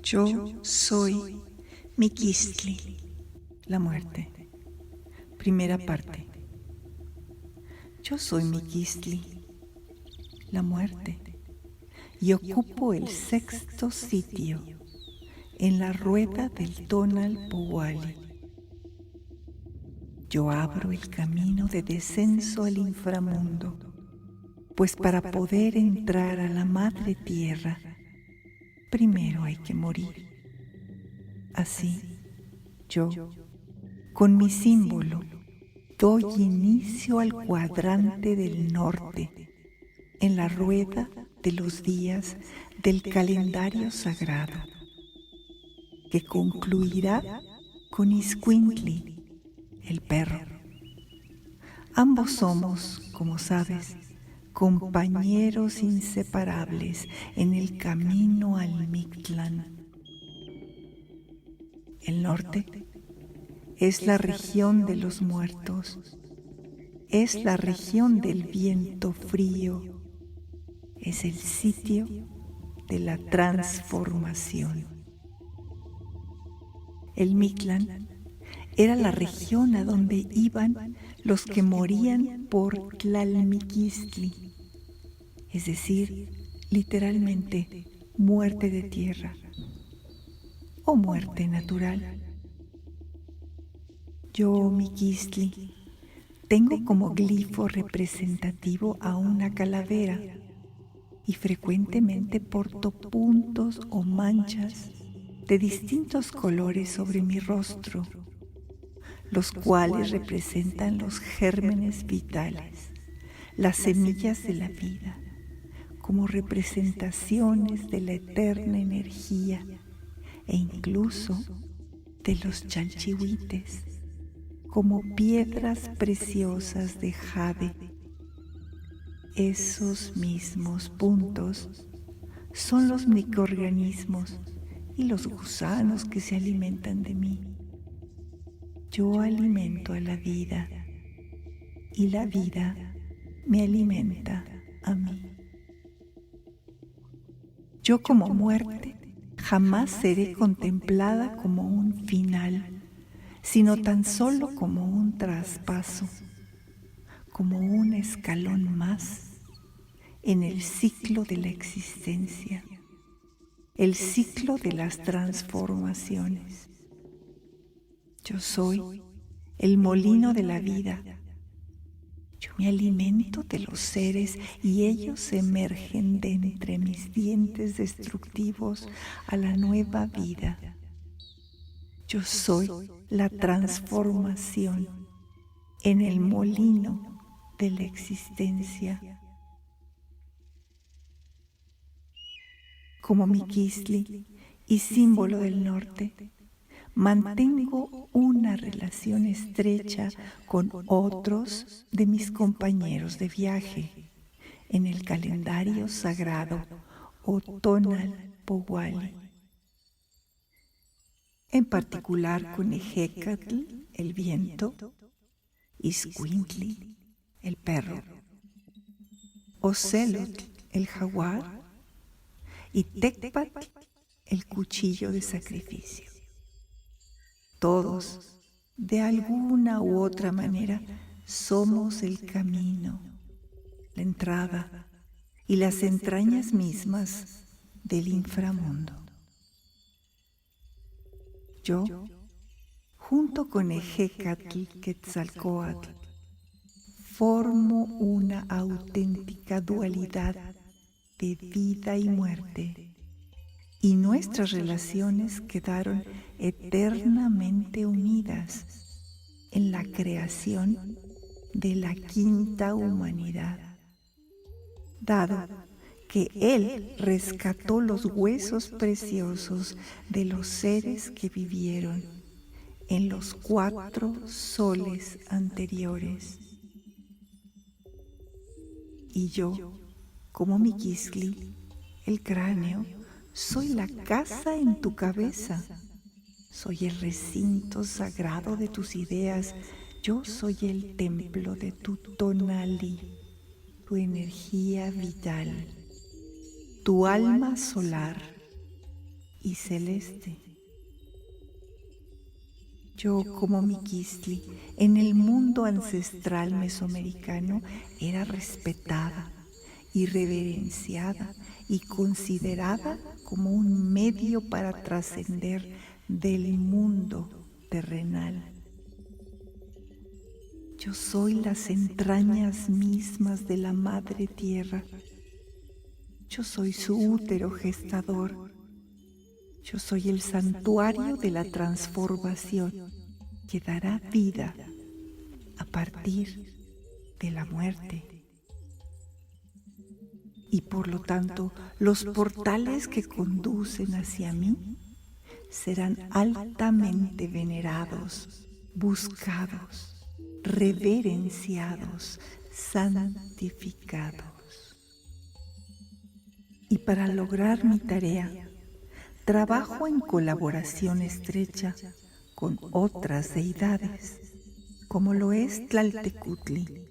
Yo soy Miquistli, la muerte. Primera parte. Yo soy Miquistli, la muerte, y ocupo el sexto sitio en la rueda del Tonalpouali. Yo abro el camino de descenso al inframundo, pues para poder entrar a la madre tierra, primero hay que morir. Así, yo, con mi símbolo, doy inicio al cuadrante del norte, en la rueda de los días del calendario sagrado, que concluirá con Iscuintli, el perro. Ambos somos, como sabes, compañeros inseparables en el camino al Mictlán. El norte es la región de los muertos, es la región del viento frío, es el sitio de la transformación. El Mictlán era la región a donde iban los que morían por Tlalmiquistli, es decir, literalmente muerte de tierra o muerte natural. Yo, Miquistli, tengo como glifo representativo a una calavera y frecuentemente porto puntos o manchas de distintos colores sobre mi rostro, los cuales representan los gérmenes vitales, las semillas de la vida, como representaciones de la eterna energía e incluso de los chalchihuites, como piedras preciosas de jade. Esos mismos puntos son los microorganismos y los gusanos que se alimentan de mí. Yo alimento a la vida y la vida me alimenta a mí. Yo como muerte jamás seré contemplada como un final, sino tan solo como un traspaso, como un escalón más en el ciclo de la existencia, el ciclo de las transformaciones. Yo soy el molino de la vida. Yo me alimento de los seres y ellos emergen de entre mis dientes destructivos a la nueva vida. Yo soy la transformación en el molino de la existencia. Como Miquistli y símbolo del norte, mantengo una relación estrecha con otros de mis compañeros de viaje en el calendario sagrado o Tonalpouali. En particular con Ejecatl, el viento, Iscuintli, el perro, Ocelotl, el jaguar, y Tecpatl, el cuchillo de sacrificio. Todos, de alguna u otra manera, somos el camino, la entrada y las entrañas mismas del inframundo. Yo, junto con Ejecatl Quetzalcóatl, formo una auténtica dualidad de vida y muerte, y nuestras relaciones quedaron eternamente unidas en la creación de la quinta humanidad, dado que Él rescató los huesos preciosos de los seres que vivieron en los 4 soles anteriores. Y yo, como Miquistli, el cráneo, soy la casa en tu cabeza. Soy el recinto sagrado de tus ideas. Yo soy el templo de tu tonali, tu energía vital, tu alma solar y celeste. Yo, como Miquistli, en el mundo ancestral mesoamericano era respetada y reverenciada y considerada como un medio para trascender del mundo terrenal. Yo soy las entrañas mismas de la Madre Tierra. Yo soy su útero gestador. Yo soy el santuario de la transformación que dará vida a partir de la muerte. Y por lo tanto, los portales que conducen hacia mí serán altamente venerados, buscados, reverenciados, santificados. Y para lograr mi tarea, trabajo en colaboración estrecha con otras deidades, como lo es Tlaltecutli,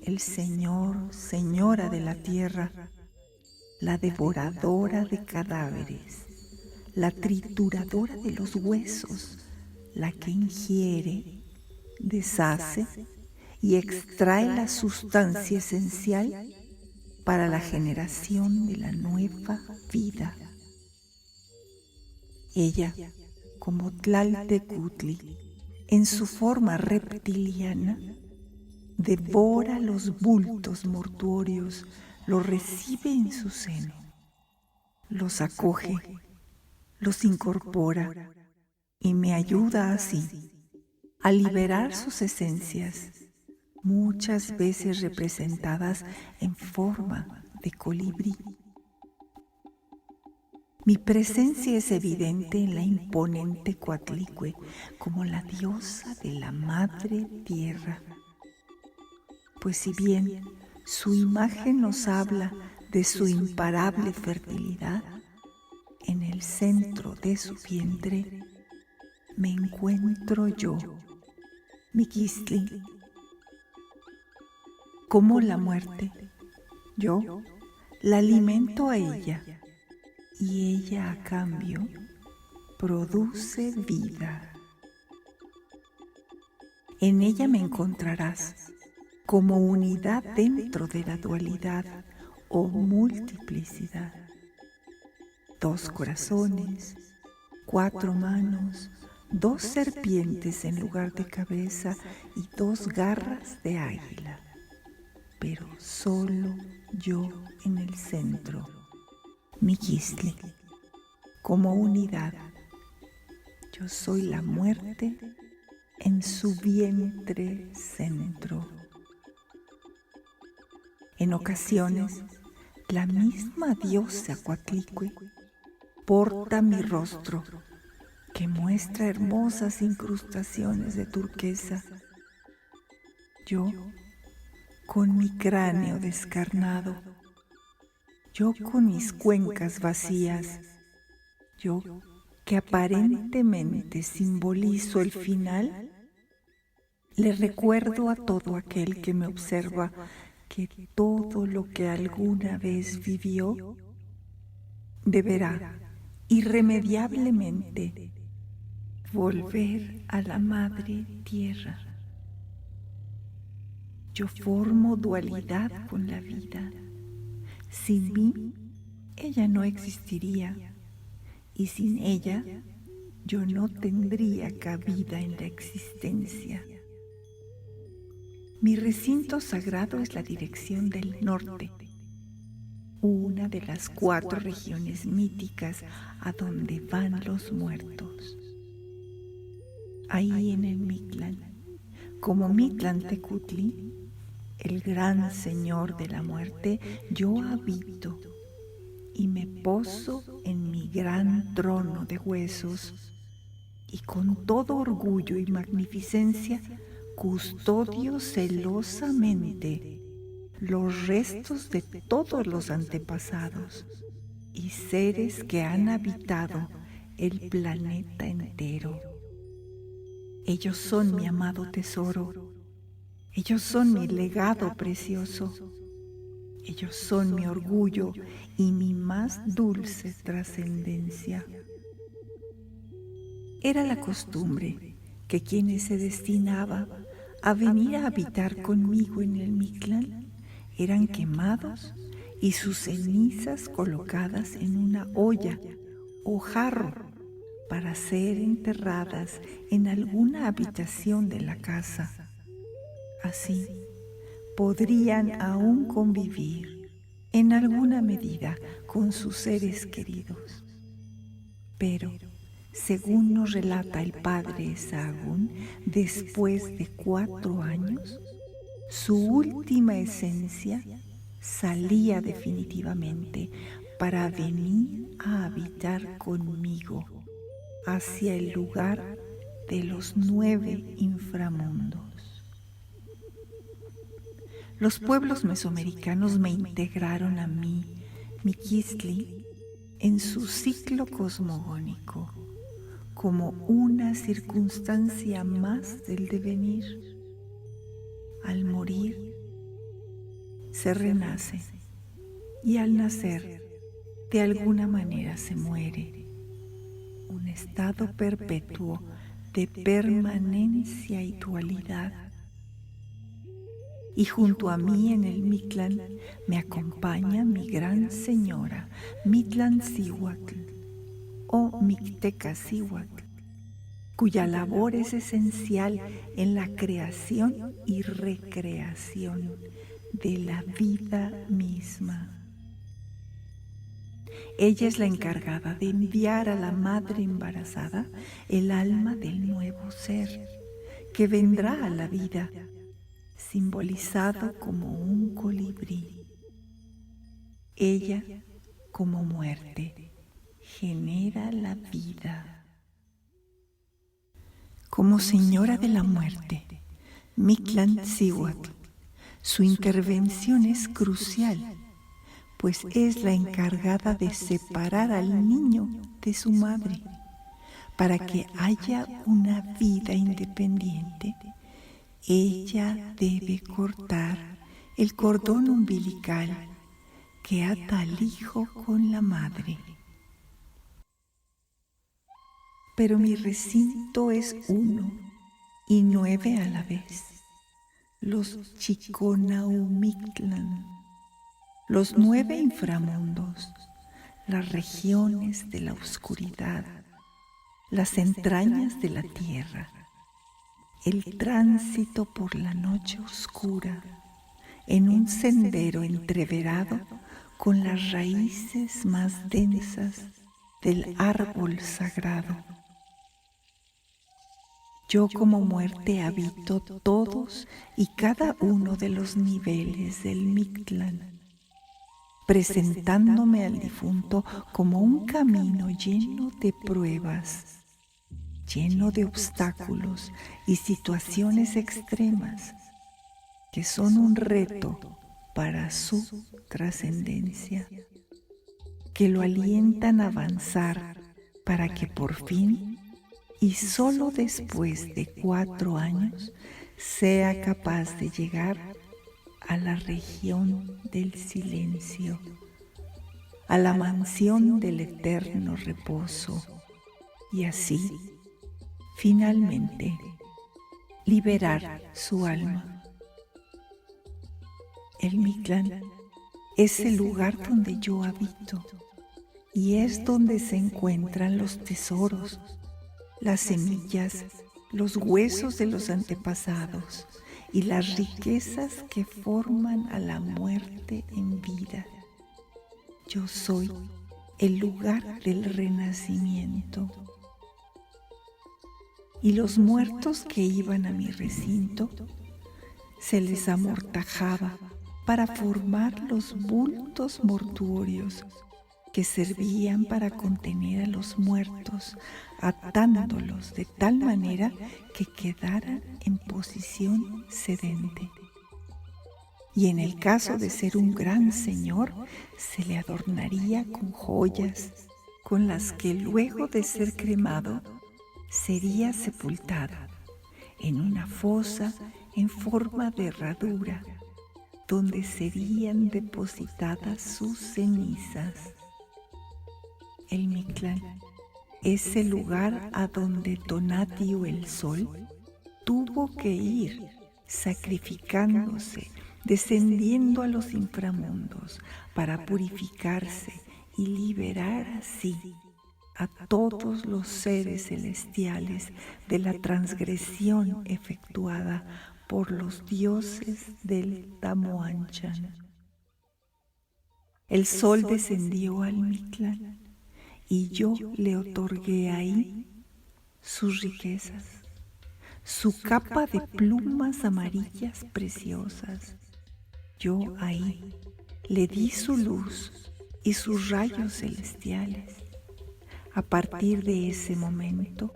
el Señor, Señora de la Tierra, la devoradora de cadáveres, la trituradora de los huesos, la que ingiere, deshace y extrae la sustancia esencial para la generación de la nueva vida. Ella, como Tlaltecutli, en su forma reptiliana, devora los bultos mortuorios, los recibe en su seno, los acoge, los incorpora y me ayuda así a liberar sus esencias, muchas veces representadas en forma de colibrí. Mi presencia es evidente en la imponente Coatlicue como la diosa de la Madre Tierra. Pues si bien su imagen nos habla de su imparable fertilidad, en el centro de su vientre me encuentro yo, Miquistli. Como la muerte, yo la alimento a ella, y ella a cambio produce vida. En ella me encontrarás como unidad dentro de la dualidad o multiplicidad. 2 corazones, 4 manos, 2 serpientes en lugar de cabeza y 2 garras de águila, pero solo yo en el centro, Miquistli, como unidad. Yo soy la muerte en su vientre centro. En ocasiones, la misma diosa Coatlicue porta mi rostro, que muestra hermosas incrustaciones de turquesa. Yo, con mi cráneo descarnado, yo con mis cuencas vacías, yo que aparentemente simbolizo el final, le recuerdo a todo aquel que me observa que todo lo que alguna vez vivió deberá irremediablemente volver a la Madre Tierra. Yo formo dualidad con la vida. Sin mí, ella no existiría, y sin ella, yo no tendría cabida en la existencia. Mi recinto sagrado es la dirección del norte, una de las 4 regiones míticas a donde van los muertos. Ahí en el Mictlán, como Tlaltecutli, el gran Señor de la muerte, yo habito y me poso en mi gran trono de huesos y con todo orgullo y magnificencia custodio celosamente los restos de todos los antepasados y seres que han habitado el planeta entero. Ellos son mi amado tesoro, ellos son mi legado precioso, ellos son mi orgullo y mi más dulce trascendencia. Era la costumbre que quienes se destinaban a venir a habitar conmigo en el Mictlán eran quemados y sus cenizas colocadas en una olla o jarro para ser enterradas en alguna habitación de la casa. Así, podrían aún convivir en alguna medida con sus seres queridos. Pero, según nos relata el padre Sahagún, después de 4 años, su última esencia salía definitivamente para venir a habitar conmigo hacia el lugar de los 9 inframundos. Los pueblos mesoamericanos me integraron a mí, Miquistli, en su ciclo cosmogónico, como una circunstancia más del devenir. Al morir, se renace, y al nacer, de alguna manera se muere. Un estado perpetuo de permanencia y dualidad. Y junto a mí en el Mictlán me acompaña mi gran señora, Mictlantzíhuatl o Mictecacihuatl, cuya labor es esencial en la creación y recreación de la vida misma. Ella es la encargada de enviar a la madre embarazada el alma del nuevo ser que vendrá a la vida, simbolizado como un colibrí. Ella, como muerte, genera la vida. Como señora de la muerte, Mictlantzíhuatl, su intervención es crucial, pues es la encargada de separar al niño de su madre. Para que haya una vida independiente, ella debe cortar el cordón umbilical que ata al hijo con la madre. Pero mi recinto es 1 y 9 a la vez. Los Chiconaumictlán, los 9 inframundos, las regiones de la oscuridad, las entrañas de la tierra, el tránsito por la noche oscura, en un sendero entreverado con las raíces más densas del árbol sagrado. Yo como muerte habito todos y cada uno de los niveles del Mictlán, presentándome al difunto como un camino lleno de pruebas, lleno de obstáculos y situaciones extremas que son un reto para su trascendencia, que lo alientan a avanzar para que por fin, y solo después de 4 años, sea capaz de llegar a la región del silencio, a la mansión del eterno reposo, y así, finalmente, liberar su alma. El Mictlán es el lugar donde yo habito y es donde se encuentran los tesoros, las semillas, los huesos de los antepasados y las riquezas que forman a la muerte en vida. Yo soy el lugar del renacimiento. Y los muertos que iban a mi recinto se les amortajaba para formar los bultos mortuorios que servían para contener a los muertos, atándolos de tal manera que quedaran en posición sedente. Y en el caso de ser un gran señor, se le adornaría con joyas, con las que luego de ser cremado, sería sepultado en una fosa en forma de herradura, donde serían depositadas sus cenizas. El Mictlán ese lugar a donde Tonatiuh el Sol tuvo que ir sacrificándose, descendiendo a los inframundos para purificarse y liberar así a todos los seres celestiales de la transgresión efectuada por los dioses del Tamoanchan. El sol descendió al Mictlán y yo le otorgué ahí sus riquezas, su capa de plumas amarillas preciosas. Yo ahí le di su luz y sus rayos celestiales. A partir de ese momento,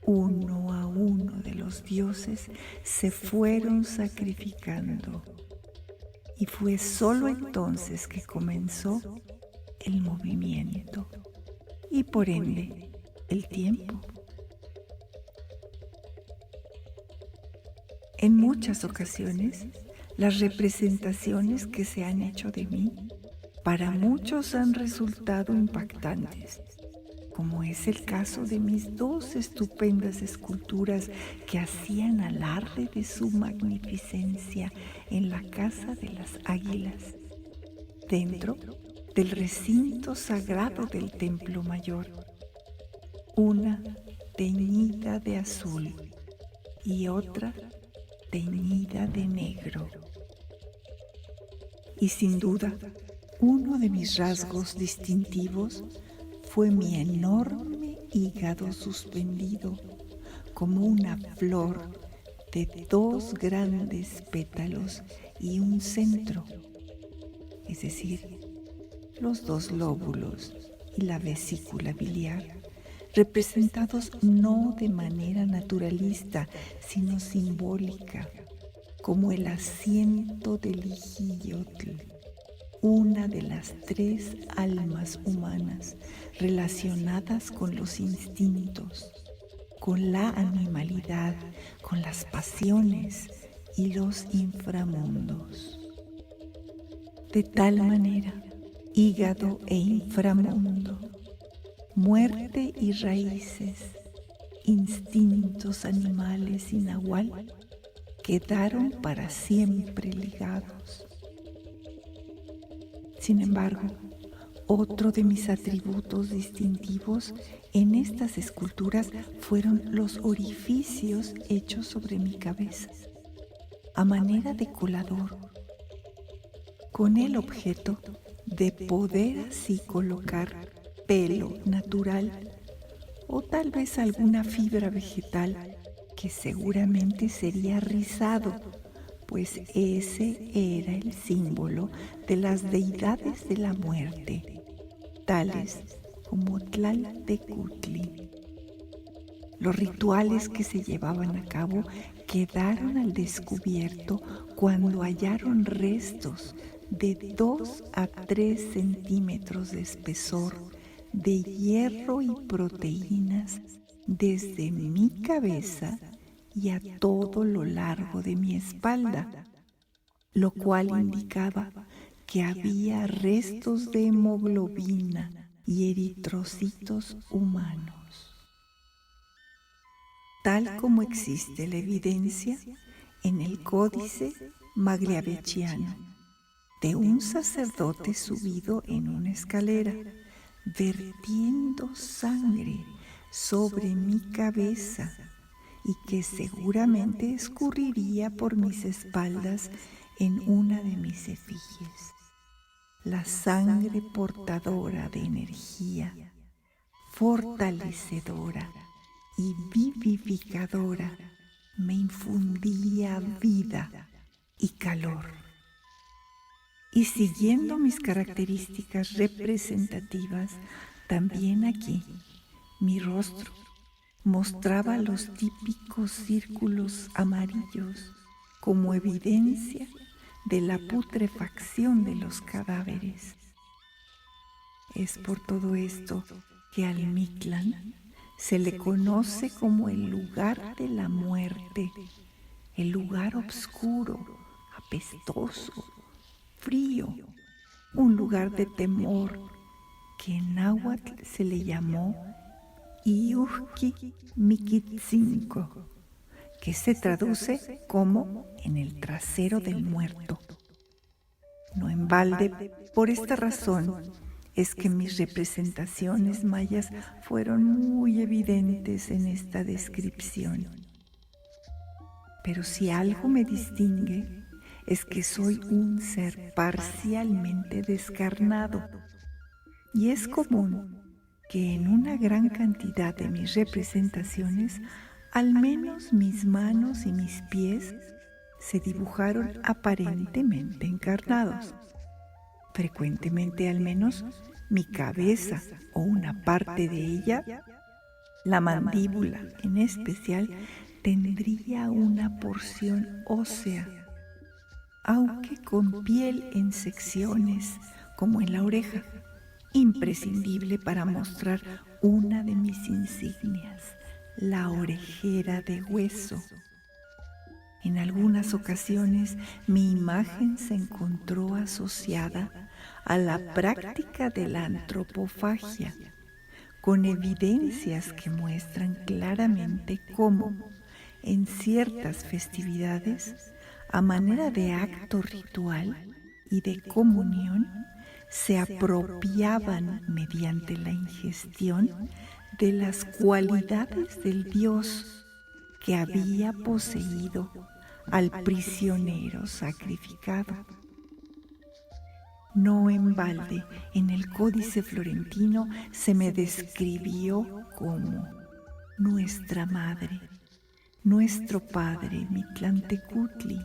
uno a uno de los dioses se fueron sacrificando, y fue solo entonces que comenzó el movimiento y por ende el tiempo. En muchas ocasiones, las representaciones que se han hecho de mí para muchos han resultado impactantes, como es el caso de mis dos estupendas esculturas que hacían alarde de su magnificencia en la Casa de las Águilas, dentro del recinto sagrado del Templo Mayor, una teñida de azul y otra teñida de negro. Y sin duda, uno de mis rasgos distintivos fue mi enorme hígado suspendido como una flor de dos grandes pétalos y un centro, es decir, los dos lóbulos y la vesícula biliar, representados no de manera naturalista, sino simbólica, como el asiento del Ijiyotl, una de las tres almas humanas relacionadas con los instintos, con la animalidad, con las pasiones y los inframundos. De tal manera, hígado e inframundo, muerte y raíces, instintos animales y nahual quedaron para siempre ligados. Sin embargo, otro de mis atributos distintivos en estas esculturas fueron los orificios hechos sobre mi cabeza, a manera de colador, con el objeto de poder así colocar pelo natural o tal vez alguna fibra vegetal que seguramente sería rizado, pues ese era el símbolo de las deidades de la muerte, tales como Tlaltecutli. Los rituales que se llevaban a cabo quedaron al descubierto cuando hallaron restos de 2 a 3 centímetros de espesor de hierro y proteínas desde mi cabeza y a todo lo largo de mi espalda, lo cual indicaba que había restos de hemoglobina y eritrocitos humanos. Tal como existe la evidencia en el Códice Magliabechiano de un sacerdote subido en una escalera, vertiendo sangre sobre mi cabeza y que seguramente escurriría por mis espaldas en una de mis efigies. La sangre portadora de energía, fortalecedora y vivificadora me infundía vida y calor. Y siguiendo mis características representativas, también aquí mi rostro mostraba los típicos círculos amarillos como evidencia de la putrefacción de los cadáveres. Es por todo esto que al Mictlán se le conoce como el lugar de la muerte, el lugar oscuro, apestoso, frío, un lugar de temor que en náhuatl se le llamó Iuhki Mikitzinko, que se traduce como en el trasero del muerto. No en balde, por esta razón, es que mis representaciones mayas fueron muy evidentes en esta descripción. Pero si algo me distingue, es que soy un ser parcialmente descarnado, y es común que en una gran cantidad de mis representaciones, al menos mis manos y mis pies se dibujaron aparentemente encarnados. Frecuentemente, al menos, mi cabeza o una parte de ella, la mandíbula en especial, tendría una porción ósea, aunque con piel en secciones, como en la oreja, imprescindible para mostrar una de mis insignias, la orejera de hueso. En algunas ocasiones mi imagen se encontró asociada a la práctica de la antropofagia, con evidencias que muestran claramente cómo, en ciertas festividades, a manera de acto ritual y de comunión, se apropiaban mediante la ingestión de las cualidades del Dios que había poseído al prisionero sacrificado. No en balde, en el Códice Florentino se me describió como nuestra madre, nuestro padre Mitlantecutli,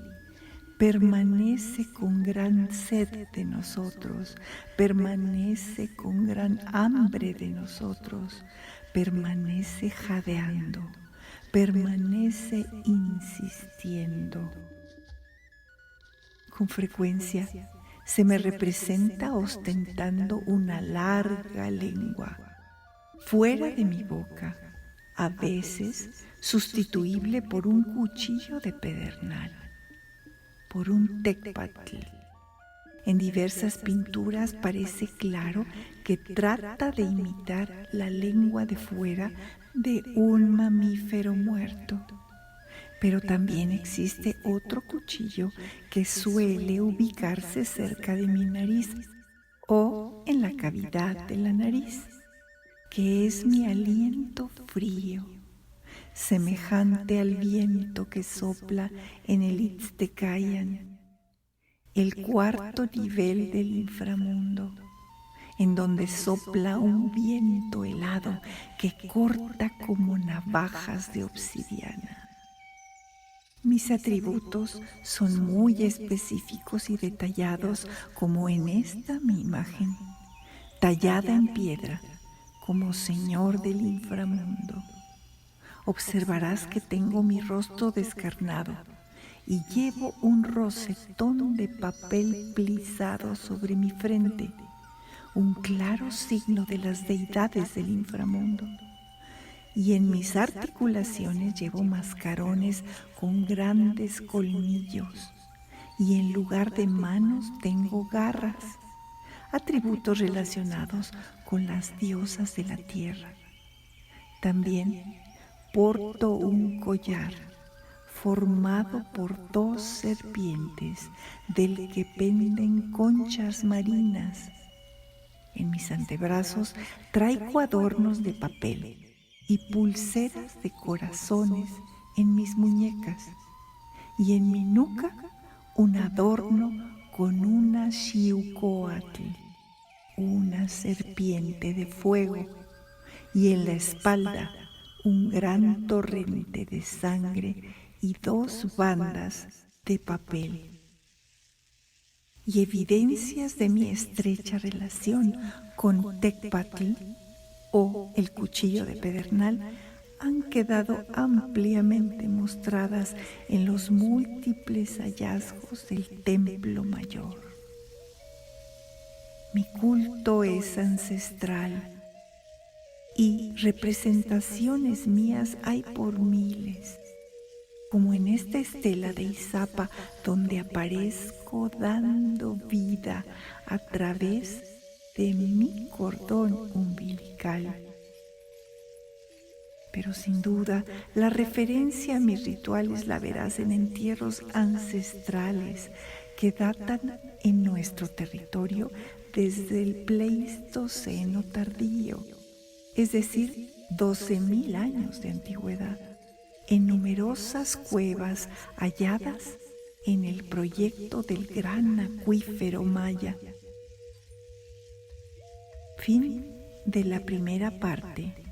permanece con gran sed de nosotros, permanece con gran hambre de nosotros, permanece jadeando, permanece insistiendo. Con frecuencia se me representa ostentando una larga lengua fuera de mi boca, a veces sustituible por un cuchillo de pedernal, por un tecpatl. En diversas pinturas parece claro que trata de imitar la lengua de fuera de un mamífero muerto. Pero también existe otro cuchillo que suele ubicarse cerca de mi nariz o en la cavidad de la nariz, que es mi aliento frío, semejante al viento que sopla en el Itztecayan, el cuarto nivel del inframundo, en donde sopla un viento helado que corta como navajas de obsidiana. Mis atributos son muy específicos y detallados, como en esta mi imagen, tallada en piedra, como Señor del inframundo. Observarás que tengo mi rostro descarnado y llevo un rosetón de papel plisado sobre mi frente, un claro signo de las deidades del inframundo. Y en mis articulaciones llevo mascarones con grandes colmillos, y en lugar de manos tengo garras, atributos relacionados con las diosas de la tierra. También porto un collar formado por 2 serpientes del que penden conchas marinas. En mis antebrazos traigo adornos de papel y pulseras de corazones en mis muñecas, y en mi nuca un adorno con una xiucoatl, una serpiente de fuego, y en la espalda un gran torrente de sangre y 2 bandas de papel. Y evidencias de mi estrecha relación con Tecpatl o el cuchillo de pedernal han quedado ampliamente mostradas en los múltiples hallazgos del templo mayor. Mi culto es ancestral y representaciones mías hay por miles, como en esta estela de Izapa, donde aparezco dando vida a través de mi cordón umbilical. Pero sin duda, la referencia a mis rituales la verás en entierros ancestrales que datan en nuestro territorio desde el Pleistoceno tardío, es decir, 12.000 años de antigüedad, en numerosas cuevas halladas en el proyecto del gran acuífero maya. Fin de la primera parte.